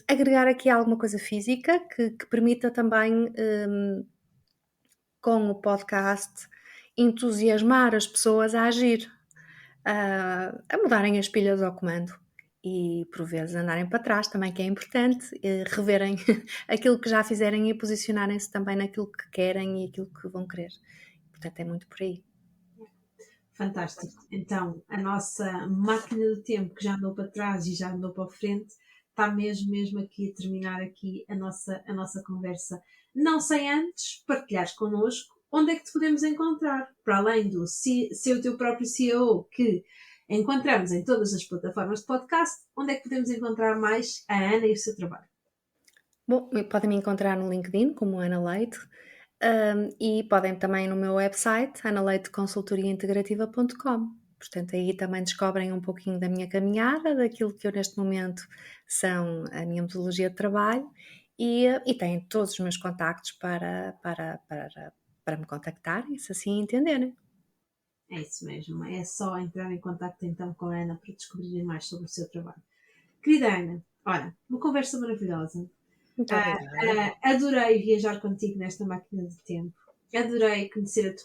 agregar aqui alguma coisa física que permita também com o podcast, entusiasmar as pessoas a agir, a mudarem as pilhas ao comando e por vezes andarem para trás também, que é importante, reverem aquilo que já fizerem e posicionarem-se também naquilo que querem e aquilo que vão querer. Portanto, é muito por aí. Fantástico. Então, a nossa máquina do tempo que já andou para trás e já andou para a frente, está mesmo aqui a terminar aqui a nossa conversa. Não sei antes partilhares connosco onde é que te podemos encontrar, para além do ser o teu próprio CEO, que encontramos em todas as plataformas de podcast, onde é que podemos encontrar mais a Ana e o seu trabalho? Bom, podem me encontrar no LinkedIn como Ana Leite, e podem também no meu website analeiteconsultoriaintegrativa.com. Portanto, aí também descobrem um pouquinho da minha caminhada, daquilo que eu neste momento são a minha metodologia de trabalho, e têm todos os meus contactos para me contactarem, se assim entenderem. É isso mesmo, é só entrar em contacto então com a Ana para descobrirem mais sobre o seu trabalho. Querida Ana, olha, uma conversa maravilhosa. Muito obrigada. Adorei viajar contigo nesta máquina de tempo. Adorei conhecer a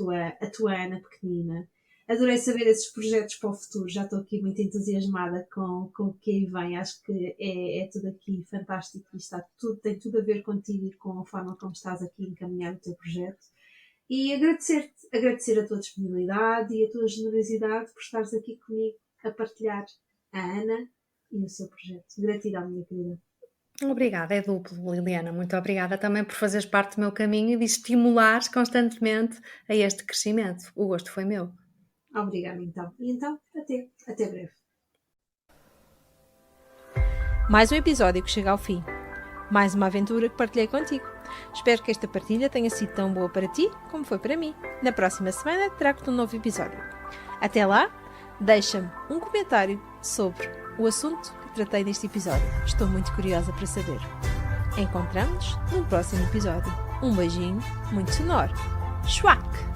tua Ana pequenina. Adorei saber esses projetos para o futuro. Já estou aqui muito entusiasmada com o que aí vem. Acho que é tudo aqui fantástico e tem tudo a ver contigo e com a forma como estás aqui a encaminhar o teu projeto. E agradecer a tua disponibilidade e a tua generosidade por estares aqui comigo a partilhar a Ana e o seu projeto. Gratidão, minha querida. Obrigada, é duplo, Liliana. Muito obrigada também por fazeres parte do meu caminho e de estimulares constantemente a este crescimento. O gosto foi meu. Obrigada, então. E então, até breve. Mais um episódio que chega ao fim. Mais uma aventura que partilhei contigo. Espero que esta partilha tenha sido tão boa para ti como foi para mim. Na próxima semana trago-te um novo episódio. Até lá, deixa-me um comentário sobre o assunto que tratei neste episódio. Estou muito curiosa para saber. Encontramos-nos no próximo episódio. Um beijinho muito sonoro. Schwack!